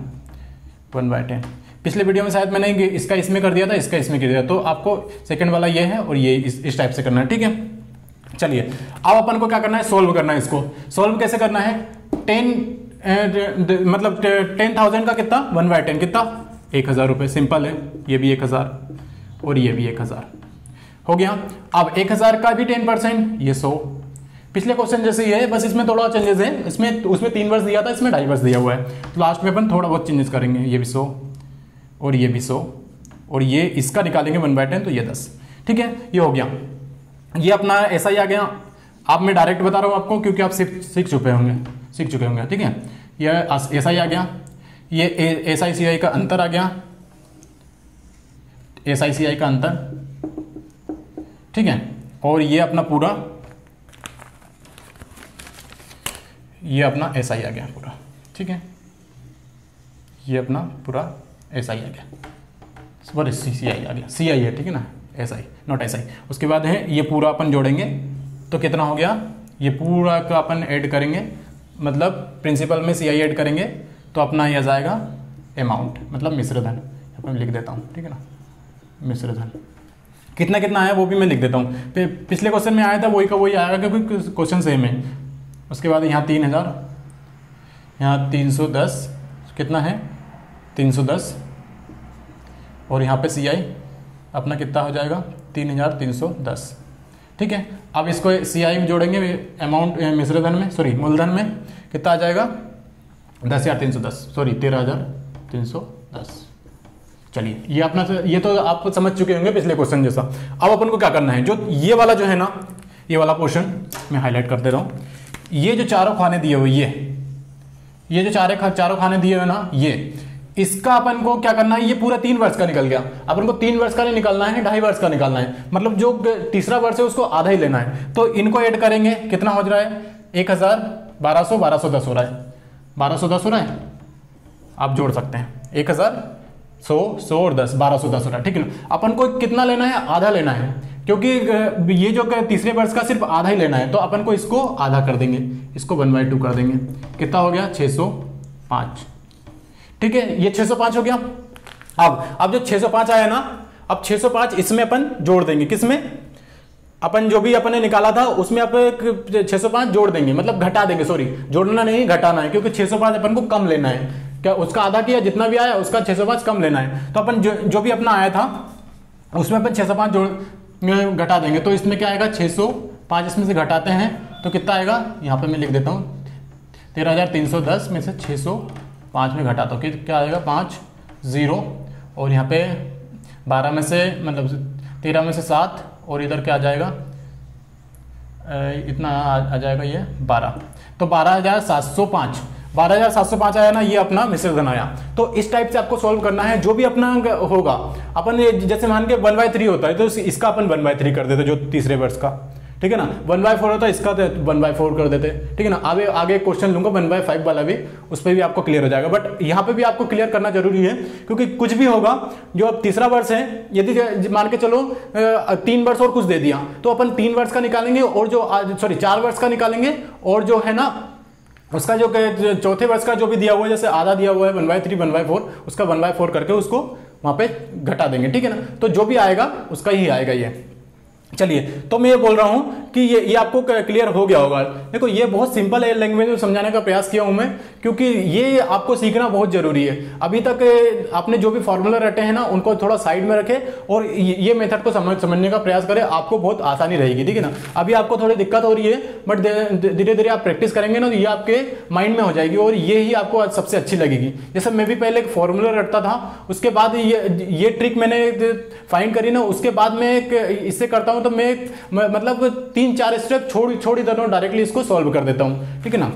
1/10 पिछले वीडियो में शायद मैंने इसका इसमें कर दिया था, इसका इसमें कर दिया, तो आपको सेकंड वाला ये है और ये इस टाइप से करना है, ठीक है। चलिए अब अपन को क्या करना है, सोल्व करना है। इसको सोल्व कैसे करना है, मतलब 10,000 का कितना 1/10 कितना 1,000 रुपये, सिंपल है। ये भी 1,000 और ये भी 1,000 हो गया। अब 1,000 का भी 10%, ये 100। पिछले क्वेश्चन जैसे ही है, बस इसमें थोड़ा चेंजेस है। उसमें 3 वर्ष दिया था, इसमें 2.5 वर्ष दिया हुआ है, तो लास्ट में अपन थोड़ा बहुत चेंजेस करेंगे। ये भी 100 और ये भी 100 और ये इसका निकालेंगे 1/10, तो ये 10। ठीक है, ये हो गया। ये अपना ऐसा ही आ गया। आप मैं डायरेक्ट बता रहा हूँ आपको, क्योंकि आप सीख चुके होंगे, ठीक है। ये ऐसा ही आ गया। ये SICI का अंतर आ गया, SICI का अंतर, ठीक है। और ये अपना पूरा, ये अपना SI आ गया पूरा, ठीक है। ये अपना पूरा SI आ गया, सॉरी CI आ गया, CI है, ठीक है ना, SI नॉट SI। उसके बाद है ये पूरा अपन जोड़ेंगे तो कितना हो गया, ये पूरा का अपन ऐड करेंगे, मतलब प्रिंसिपल में CI ऐड करेंगे तो अपना ये आ जाएगा अमाउंट, मतलब मिश्र धन। यहाँ पर मैं लिख देता हूँ, ठीक है ना, मिश्र धन कितना कितना आया वो भी मैं लिख देता हूँ। पिछले क्वेश्चन में आया था वही का वही आएगा क्योंकि क्वेश्चन सेम है। उसके बाद यहाँ 3000, यहाँ 310, कितना है 310, और यहाँ पे CI अपना कितना हो जाएगा 3310, ठीक है। अब इसको CI में जोड़ेंगे अमाउंट मिश्र धन में, सॉरी मूलधन में कितना आ जाएगा 10,310, सॉरी 13,310। चलिए ये अपना ये तो आप समझ चुके होंगे पिछले क्वेश्चन जैसा। अब अपन को क्या करना है, जो ये वाला जो है ना, ये वाला पोर्शन मैं हाईलाइट कर दे रहा हूँ। ये जो चारों खाने दिए हुए, ये जो चारों खाने दिए हुए ना, ये इसका अपन को क्या करना है, ये पूरा 3 वर्ष का निकल गया। अपन को 3 वर्ष का नहीं निकालना है, 2.5 वर्ष का निकालना है, मतलब जो तीसरा वर्ष है उसको आधा ही लेना है। तो इनको ऐड करेंगे, कितना हो रहा है 1000, 1210 हो रहा है, 1210 हो रहा है। आप जोड़ सकते हैं 1000, 100 और 10, 1210 हो रहा है, ठीक है ना। अपन को कितना लेना है, आधा लेना है, क्योंकि ये जो तीसरे वर्ष का सिर्फ आधा ही लेना है। तो अपन को इसको आधा कर देंगे, इसको 1/2 कर देंगे, कितना हो गया 605, ठीक है। ये 605 हो गया। अब जो 605 आया ना, अब 605 इसमें अपन जोड़ देंगे, किसमें, अपन जो भी अपन ने निकाला था उसमें आप 605 जोड़ देंगे, मतलब घटा देंगे, सॉरी जोड़ना नहीं घटाना है, क्योंकि 605 अपन को कम लेना है। क्या उसका आधा किया, जितना भी आया उसका 605 कम लेना है। तो अपन जो भी अपना आया था उसमें अपन 605 जोड़ घटा देंगे। तो इसमें क्या आएगा 605 इसमें से घटाते हैं तो कितना आएगा, यहाँ पे मैं लिख देता हूँ 13,310 में से 605 में घटाता हूँ, क्या आएगा 5 0, और यहाँ पे 12 में से मतलब 13 में से 7, और इधर क्या आ जाएगा इतना आ जाएगा ये 12, तो 12,705, 12,705 आया ना, ये अपना मिश्र धन आया। तो इस टाइप से आपको सॉल्व करना है। जो भी अपना होगा अपन जैसे मान के 1/3 होता है तो इसका अपन 1/3 कर देते, जो तीसरे वर्ष का, ठीक है ना। 1/4 होता है इसका, तो 1/4 कर देते, ठीक है ना। आगे क्वेश्चन लूंगा 1/5 वाला भी, उस पर भी आपको क्लियर हो जाएगा। बट यहाँ पे भी आपको क्लियर करना जरूरी है, क्योंकि कुछ भी होगा, जो अब तीसरा वर्ष है, यदि मान के चलो 3 वर्ष और कुछ दे दिया तो अपन 3 वर्ष का निकालेंगे, और जो 4 वर्ष का निकालेंगे, और जो है ना उसका जो चौथे वर्ष का जो भी दिया हुआ है, जैसे आधा दिया हुआ है 1/3 1/4, उसका 1/4 करके उसको वहां पे घटा देंगे, ठीक है ना। तो जो भी आएगा उसका ही आएगा ये। चलिए, तो मैं ये बोल रहा हूं कि ये आपको क्लियर हो गया होगा। देखो ये बहुत सिंपल है, लैंग्वेज में समझाने का प्रयास किया हूं मैं, क्योंकि ये आपको सीखना बहुत जरूरी है। अभी तक आपने जो भी फॉर्मूला रटे हैं ना, उनको थोड़ा साइड में रखें और ये मेथड को समझने का प्रयास करें, आपको बहुत आसानी रहेगी, ठीक है ना। अभी आपको थोड़ी दिक्कत हो रही है, बट धीरे धीरे आप प्रैक्टिस करेंगे ना, तो ये आपके माइंड में हो जाएगी और ये ही आपको सबसे अच्छी लगेगी। जैसे मैं भी पहले एक फॉर्मूला रटता था, उसके बाद ये ट्रिक मैंने फाइंड करी ना, उसके बाद मैं इससे करता हूं तो मैं मतलब 3-4 स्टेप छोड़ ही देता हूं, डायरेक्टली इसको सॉल्व कर देता हूं, ठीक है ना।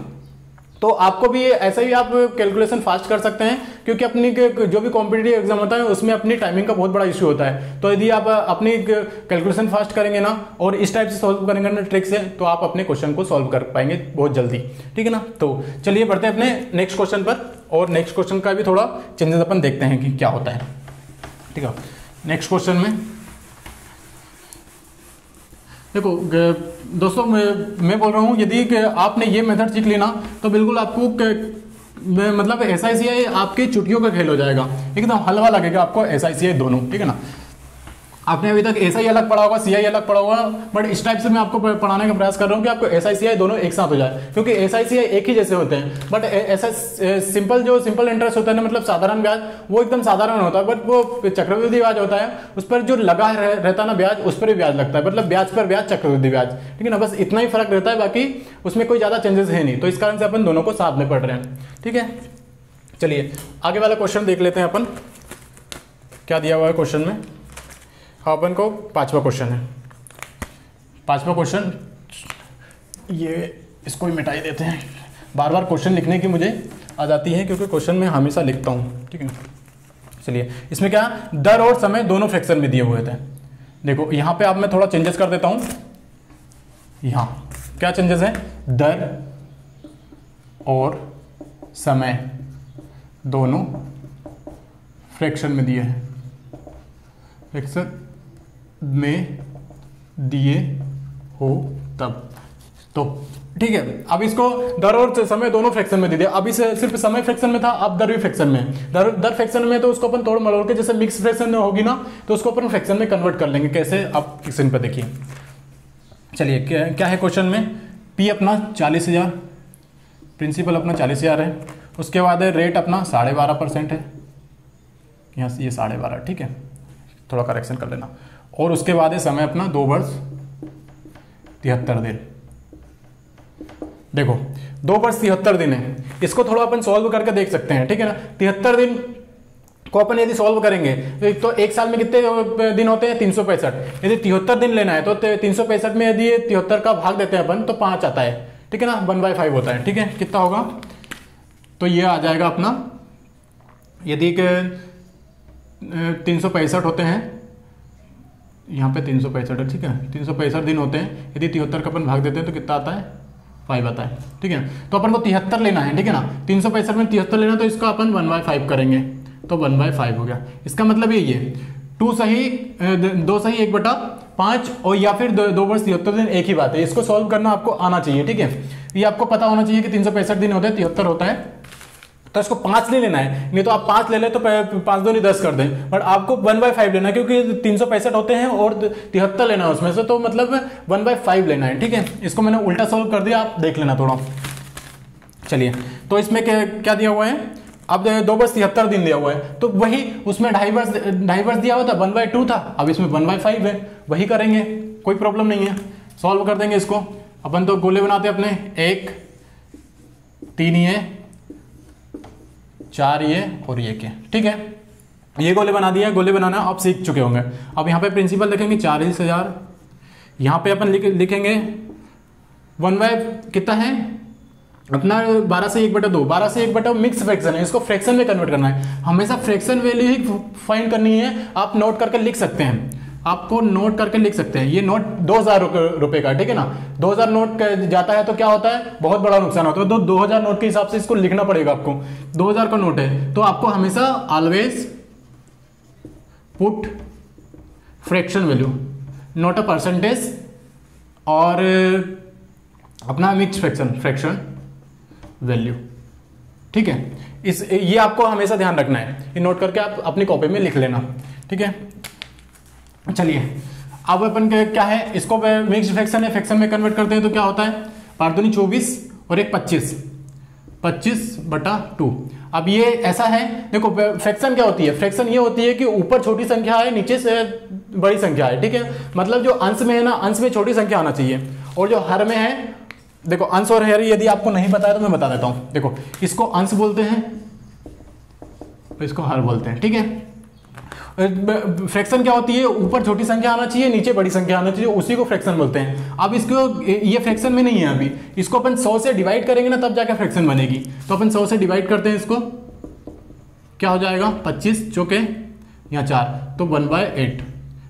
तो आपको भी ऐसे ही आप कैलकुलेशन फास्ट कर सकते हैं, क्योंकि अपनी जो भी कॉम्पिटिटिव एग्जाम होता है उसमें अपनी टाइमिंग का बहुत बड़ा इश्यू होता है। तो यदि आप अपनी कैलकुलेशन फास्ट करेंगे ना, और इस टाइप से सॉल्व करेंगे ना ट्रिक से, तो आप अपने क्वेश्चन को सॉल्व कर पाएंगे बहुत जल्दी, ठीक है ना। तो चलिए बढ़ते हैं अपने नेक्स्ट क्वेश्चन पर, और नेक्स्ट क्वेश्चन का भी थोड़ा चेंजेस अपन देखते हैं कि क्या होता है, ठीक है। नेक्स्ट क्वेश्चन में देखो दोस्तों, मैं बोल रहा हूँ, यदि आपने ये मेथड सीख लेना तो बिल्कुल आपको मतलब SICI आपके चुटकियों का खेल हो जाएगा, एकदम हलवा लगेगा आपको SICI दोनों, ठीक है ना। आपने अभी तक SI अलग पढ़ा होगा, CI अलग पढ़ा होगा, बट इस टाइप से मैं आपको पढ़ाने का प्रयास कर रहा हूँ कि आपको SICI दोनों एक साथ हो जाए, क्योंकि SICI एक ही जैसे होते हैं। बट ऐसा सिंपल इंटरेस्ट होता है ना, मतलब साधारण ब्याज, वो एकदम साधारण होता है, बट वो चक्रवृद्धि ब्याज होता है, उस पर जो लगा रहता है ना ब्याज, उस पर भी ब्याज लगता है, मतलब ब्याज पर ब्याज, चक्रवृद्धि ब्याज, ठीक है ना। बस इतना ही फर्क रहता है, बाकी उसमें कोई ज्यादा चेंजेस है नहीं। तो इस कारण से अपन दोनों को साथ में पढ़ रहे हैं, ठीक है। चलिए आगे वाला क्वेश्चन देख लेते हैं अपन, क्या दिया हुआ है क्वेश्चन में। अपन को 5वां क्वेश्चन है। 5वां क्वेश्चन, ये इसको ही मिटाई देते हैं, बार बार क्वेश्चन लिखने की मुझे आ जाती है, क्योंकि क्वेश्चन मैं हमेशा लिखता हूँ, ठीक है। चलिए, इसमें क्या दर और समय दोनों फ्रैक्शन में दिए हुए थे। देखो यहाँ पे अब मैं थोड़ा चेंजेस कर देता हूँ। यहाँ क्या चेंजेस है, दर और समय दोनों फ्रैक्शन में दिए हैं, फ्रैक्शन में दिए हो तब। तो ठीक है। अब इसको दर और समय दोनों फ्रैक्शन में दे दिया। अभी से सिर्फ समय फ्रैक्शन में था, अब दर भी फ्रैक्शन में। दर फ्रैक्शन में तो उसको अपन तोड़ मरोड़ के, जैसे मिक्स फ्रैक्शन में होगी ना तो उसको अपन फ्रैक्शन में कन्वर्ट कर लेंगे। कैसे, आप क्वेश्चन पर देखिए। चलिए क्या है क्वेश्चन में, पी अपना 40,000, प्रिंसिपल अपना 40,000 है, उसके बाद रेट अपना 12.5% है, यहाँ से ये 12.5, ठीक है, थोड़ा करेक्शन कर लेना। और उसके बाद है समय अपना 2 वर्ष 73 दिन। देखो 2 वर्ष 73 दिन है, इसको थोड़ा अपन सॉल्व करके देख सकते हैं, ठीक है ना। 73 दिन को अपन यदि सॉल्व करेंगे तो एक साल में कितने दिन होते हैं, 365। यदि 73 दिन लेना है तो 365 में यदि 73 का भाग देते हैं अपन तो 5 आता है, ठीक है ना, 1/5 होता है, ठीक है। कितना होगा, तो ये आ जाएगा अपना, यदि 365 होते हैं, यहाँ पे 365 है, ठीक है, 365 दिन होते हैं, यदि 73 का अपन भाग देते हैं तो कितना आता है, 5 आता है, ठीक है। तो अपन को 73 लेना है, ठीक है ना, 365 में 73 लेना, तो इसका अपन 1/5 करेंगे तो 1/5 हो गया। इसका मतलब यही है, 2 सही 1/5 और या फिर 2 वर्ष 73 दिन, एक ही बात है। इसको सॉल्व करना आपको आना चाहिए, ठीक है। ये आपको पता होना चाहिए कि 365 दिन होते हैं, 73 होता है, तो इसको 5 नहीं लेना है, नहीं तो आप 5 ले ले तो 5 दूनी 10 कर दें, बट आपको 1/5 लेना है, क्योंकि 365 होते हैं और 73 लेना है उसमें से, तो मतलब 1/5 लेना है, ठीक है। इसको मैंने उल्टा सॉल्व कर दिया, आप देख लेना थोड़ा। चलिए, तो इसमें क्या दिया हुआ है, अब 2 वर्ष 73 दिन दिया हुआ है, तो वही उसमें 2.5 वर्ष दिया हुआ था, 1/2 था, अब इसमें 1/5 है, वही करेंगे, कोई प्रॉब्लम नहीं है, सॉल्व कर देंगे इसको। अपन तो गोले बनाते हैं अपने, 1 3 ये 4 ये और ये के, ठीक है, ये गोले बना दिया। गोले बनाना आप सीख चुके होंगे। अब यहाँ पे प्रिंसिपल लिखेंगे 40,000, यहाँ पे अपन लिखेंगे 1/, कितना है अपना, 12 से 1/2, 12 से 1/2 मिक्स फ्रैक्शन है, इसको फ्रैक्शन में कन्वर्ट करना है। हमेशा फ्रैक्शन वैल्यू ही फाइंड करनी है, आप नोट करके लिख सकते हैं, आपको नोट करके लिख सकते हैं। ये नोट 2,000 रुपए का, ठीक है ना, 2,000 नोट जाता है तो क्या होता है, बहुत बड़ा नुकसान होता है, तो 2,000 नोट के हिसाब से इसको लिखना पड़ेगा आपको। 2,000 का नोट है तो आपको हमेशा always put fraction value, not a percentage, और अपना मिक्स फ्रैक्शन वैल्यू, ठीक है। ये आपको हमेशा ध्यान रखना है, ये नोट करके आप अपनी कॉपी में लिख लेना, ठीक है। चलिए, अब अपन क्या है, इसको मिक्स्ड फ्रैक्शन है, फ्रैक्शन में कन्वर्ट करते हैं तो क्या होता है, 5 दूनी 24 और 1 25, 25/2। अब ये ऐसा है, देखो फ्रैक्शन क्या होती है, फ्रैक्शन ये होती है कि ऊपर छोटी संख्या है, नीचे से बड़ी संख्या है, ठीक है। मतलब जो अंश में है ना, अंश में छोटी संख्या आना चाहिए, और जो हर में है, देखो अंश और हर यदि आपको नहीं पता है तो मैं बता देता हूं। देखो इसको अंश बोलते हैं, इसको हर बोलते हैं, ठीक है। फ्रैक्शन क्या होती है, ऊपर छोटी संख्या आना चाहिए, नीचे बड़ी संख्या आना चाहिए, उसी को फ्रैक्शन बोलते हैं। अब इसको, ये फ्रैक्शन में नहीं है अभी, इसको अपन 100 से डिवाइड करेंगे ना तब जाके फ्रैक्शन बनेगी। तो अपन 100 से डिवाइड करते हैं इसको, क्या हो जाएगा, 25 चौके यहाँ 4, तो 1/8।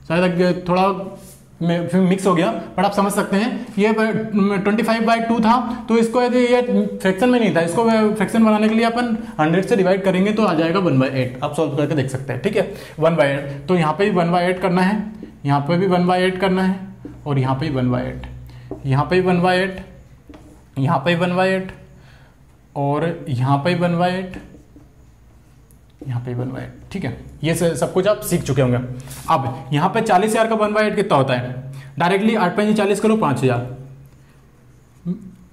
शायद थोड़ा फिर मिक्स हो गया, बट आप समझ सकते हैं। ये 25/2 था, तो इसको यदि ये फ्रैक्शन में नहीं था, इसको फ्रैक्शन बनाने के लिए अपन 100 से डिवाइड करेंगे तो आ जाएगा 1/8। आप सॉल्व करके देख सकते हैं, ठीक है, 1/8। तो यहाँ पे भी 1/8 करना है, यहाँ पे भी 1/8 करना है, और यहाँ पे भी 1/8, यहाँ पे भी 1/8, यहाँ पे भी 1/8, और यहाँ पे भी 1/8, यहाँ पे 1/8, ठीक है। ये सब कुछ आप सीख चुके होंगे। अब यहाँ पे 40,000 का 1/8 कितना होता है, डायरेक्टली 8×5 40 करो, 5,000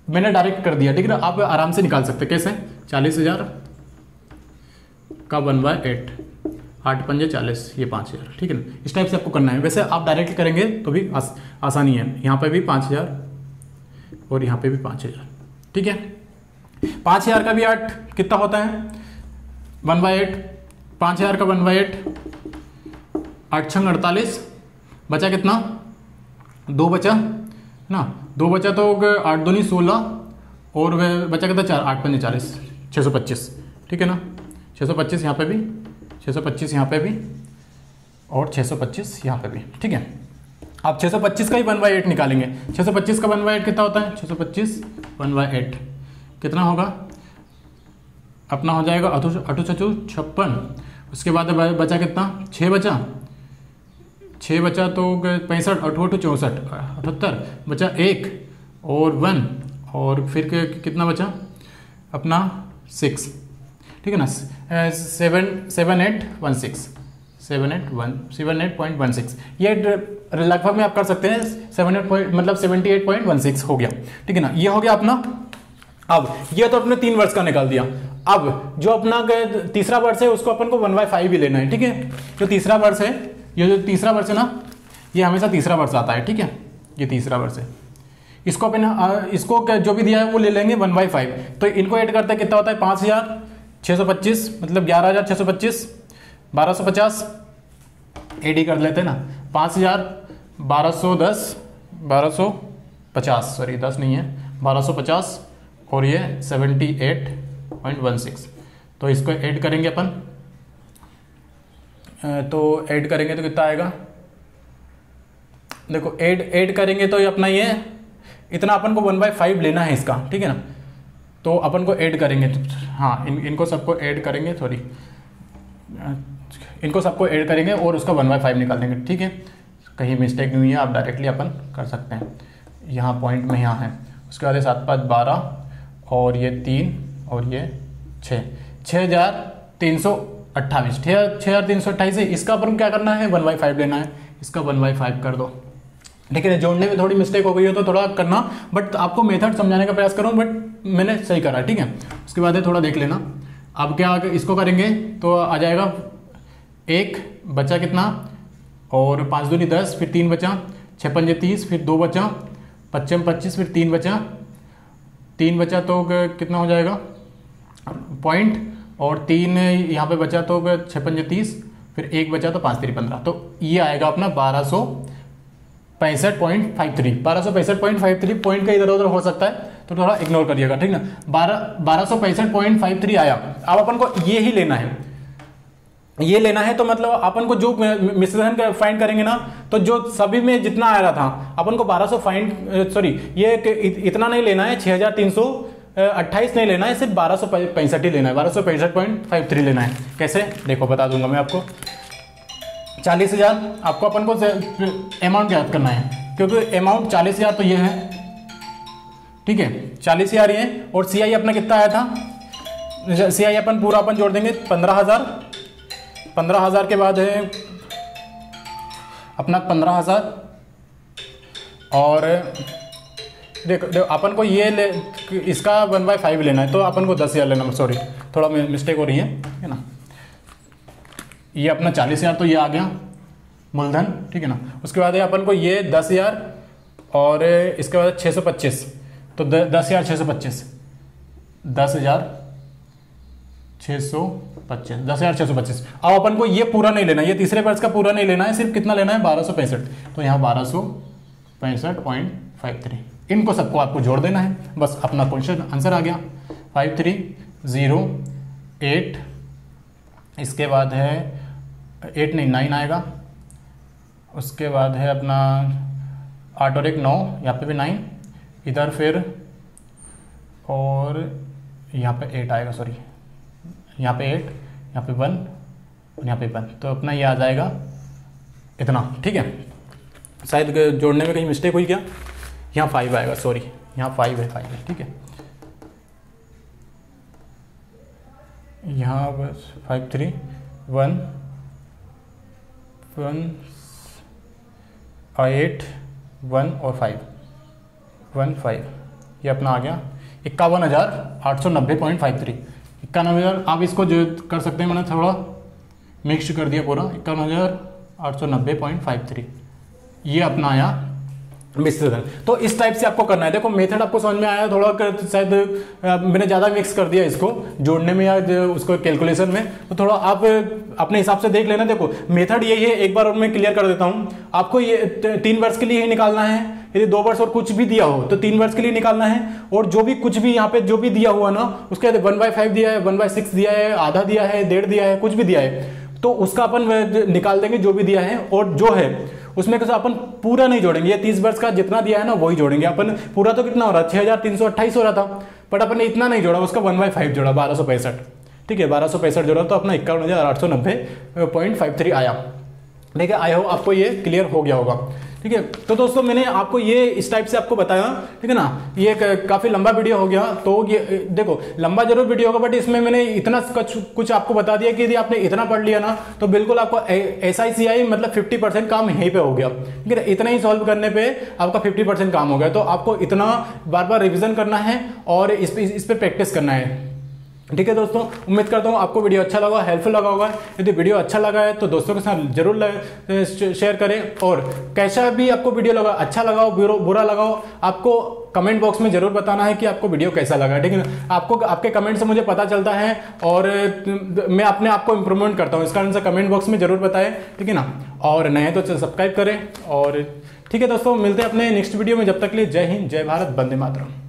मैंने डायरेक्ट कर दिया, ठीक है ना। आप आराम से निकाल सकते, कैसे, 40,000 का 1/8, 8×5 40, ये 5,000, ठीक है ना। इस टाइप से आपको करना है, वैसे आप डायरेक्ट करेंगे तो भी आसानी है। यहाँ पे भी 5,000 और यहाँ पे भी 5,000, ठीक है। 5,000 का भी 8 कितना होता है, 1/8, 5,000 का 1/8, 8 × 48, बचा कितना, 2 बचा ना, 2 बचा तो 8 दूनी 16, और बचा कितना 4, 8×5 40, 625, ठीक है ना। 625 यहाँ पे भी, 625 यहाँ पे भी, और 625 यहाँ पे भी, ठीक है। आप 625 का ही 1/8 निकालेंगे। 625 का 1/8 कितना होता है, 625 1/8 कितना होगा, अपना हो जाएगा 8×8 = 56। उसके बाद बचा कितना, 6 बचा, 6 बचा तो 65, 8×8 = 64, 78 बचा 1 और 1 और फिर कितना बचा अपना 6, ठीक है ना, 78.16 ये लगभग में आप कर सकते हैं 78 हो गया, ठीक है ना। ये हो गया अपना। अब ये तो अपने 3 वर्ष का निकाल दिया। अब जो अपना तीसरा वर्ष है उसको अपन को 1/5 भी लेना है, ठीक है। जो तीसरा वर्ष है, ये जो तीसरा वर्ष है ना, ये हमेशा तीसरा वर्ष आता है, ठीक है। ये तीसरा वर्ष है, इसको अपन इसको जो भी दिया है वो ले लेंगे 1/5। तो इनको ऐड करते कितना होता है 5625, मतलब 11625, 1250 एड ही कर लेते हैं ना, 5210, 1250, सॉरी 10 नहीं है, 1250 और ये 78.16। तो इसको ऐड करेंगे अपन, तो ऐड करेंगे तो कितना आएगा, देखो ऐड करेंगे तो ये अपना ये इतना अपन को 1/5 लेना है इसका, ठीक है ना। तो अपन को ऐड करेंगे, हाँ इनको सबको ऐड करेंगे, सॉरी इनको सबको ऐड करेंगे और उसका 1/5 निकाल देंगे, ठीक है। कहीं मिस्टेक नहीं हुई है, आप डायरेक्टली अपन कर सकते हैं। यहाँ पॉइंट में यहाँ है, उसके बाद 7 5 12 और ये 3 और ये 6, 6328, 6328 है। इसका अपन क्या करना है 1/5 लेना है, इसका 1/5 कर दो, ठीक है। जोड़ने में थोड़ी मिस्टेक हो गई हो तो थोड़ा करना, बट आपको मेथड समझाने का प्रयास करूँ, बट मैंने सही करा, ठीक है। उसके बाद थोड़ा देख लेना। अब क्या इसको करेंगे तो आ जाएगा 1 बचा कितना, और 5 दूनी 10, फिर 3 बचा, 6 पंजे 30, फिर 2 बचा, 5 25, फिर 3 बचा, 3 बचा तो कितना हो जाएगा पॉइंट, और 3 यहाँ पे बचा तो 6 पंजे 30, फिर 1 बचा तो 5 3 15। तो ये आएगा अपना 1265.53। 1265.53 पॉइंट का इधर उधर हो सकता है तो थोड़ा इग्नोर करिएगा, ठीक ना। 1265.53 आया। अब अपन को ये ही लेना है, ये लेना है। तो मतलब अपन को जो मिश्रण फाइंड करेंगे ना, तो जो सभी में जितना आ रहा था अपन को 1200 फाइंड, सॉरी ये इतना नहीं लेना है, 6328 नहीं लेना है, सिर्फ 1265 ही लेना है, 1265.53 लेना है। कैसे देखो बता दूंगा मैं आपको। 40,000 आपको अपन को अमाउंट याद करना है, क्योंकि अमाउंट 40,000 तो ये है, ठीक है, 40,000 ये। और सीआई अपना कितना आया था, सीआई अपन पूरा अपन जोड़ देंगे 15,000। 15,000 के बाद है अपना 15,000, और देखो अपन को ये इसका 1/5 लेना है, तो अपन को 10,000 लेना, सॉरी थोड़ा मिस्टेक हो रही है ना। ये अपना 40,000 तो ये आ गया मूलधन, ठीक है ना। उसके बाद अपन को ये 10,000 और इसके बाद 625, तो 10,625, 10,625। अब अपन को ये पूरा नहीं लेना, ये तीसरे वर्ष का पूरा नहीं लेना है, सिर्फ कितना लेना है 1265। तो यहाँ 1265.53, इनको सबको आपको जोड़ देना है, बस अपना क्वेश्चन आंसर आ गया 5308। इसके बाद है 8 नहीं 9 आएगा। उसके बाद है अपना 8 और 1 9, यहाँ पे भी 9 इधर, फिर और यहाँ पे 8 आएगा, सॉरी यहाँ पे 8, यहाँ पे 1 और यहाँ पे 1। तो अपना ये आ जाएगा इतना, ठीक है। शायद जोड़ने में कहीं मिस्टेक हुई क्या, यहाँ 5 आएगा, सॉरी यहाँ 5 है, ठीक है। यहाँ बस 5 3 1 1 8 1 और 5 1 5, ये अपना आ गया 51,890.53। 51,000 आप इसको जो कर सकते हैं, मैंने थोड़ा मिक्स कर दिया पूरा, 51,890.53 ये अपना आया मिश्रण। तो इस टाइप से आपको करना है। देखो मेथड आपको समझ में आया, थोड़ा शायद मैंने ज़्यादा मिक्स कर दिया इसको जोड़ने में या उसको कैलकुलेशन में, तो थोड़ा आप अपने हिसाब से देख लेना। देखो मेथड यही है, एक बार और मैं क्लियर कर देता हूँ आपको। ये 3 वर्ष के लिए ही निकालना है, यदि 2 वर्ष और कुछ भी दिया हो तो 3 वर्ष के लिए निकालना है। और जो भी कुछ भी यहाँ पे जो भी दिया हुआ ना, उसके 1/5 दिया है, 1/6 दिया है, आधा दिया है, 1.5 दिया है, कुछ भी दिया है, तो उसका अपन निकाल देंगे जो भी दिया है। और जो है उसमें कैसे अपन पूरा नहीं जोड़ेंगे, ये 30 वर्ष का जितना दिया है ना वही जोड़ेंगे अपन। पूरा तो कितना हो रहा है 6,328 हो रहा था, बट अपन ने इतना नहीं जोड़ा, उसका 1/5 जोड़ा 1265, ठीक है 1265 जोड़ा, तो अपना 51,890.53 आया। ठीक है, आई होप आपको ये क्लियर हो गया होगा। ठीक है। तो दोस्तों मैंने आपको ये इस टाइप से आपको बताया, ठीक है ना। ये काफी लंबा वीडियो हो गया, तो ये देखो लंबा जरूर वीडियो होगा, बट इसमें मैंने इतना कुछ आपको बता दिया कि यदि आपने इतना पढ़ लिया ना तो बिल्कुल आपको SICI मतलब 50% काम यहीं पे हो गया, ठीक है। इतना ही सॉल्व करने पे आपका 50% काम हो गया। तो आपको इतना बार बार रिविजन करना है और इस पे प्रैक्टिस करना है, ठीक है दोस्तों। उम्मीद करता हूँ आपको वीडियो अच्छा लगा, हेल्पफुल लगा होगा। यदि वीडियो अच्छा लगा है तो दोस्तों के साथ जरूर शेयर करें, और कैसा भी आपको वीडियो लगा, अच्छा लगा हो बुरा लगा हो, आपको कमेंट बॉक्स में जरूर बताना है कि आपको वीडियो कैसा लगा, ठीक है ना। आपको आपके कमेंट से मुझे पता चलता है और मैं अपने आप को इम्प्रूवमेंट करता हूँ, इस कारण से कमेंट बॉक्स में जरूर बताएं, ठीक है ना। और नए तो सब्सक्राइब करें, और ठीक है दोस्तों, मिलते हैं अपने नेक्स्ट वीडियो में। जब तक के लिए जय हिंद, जय भारत, वंदे मातरम।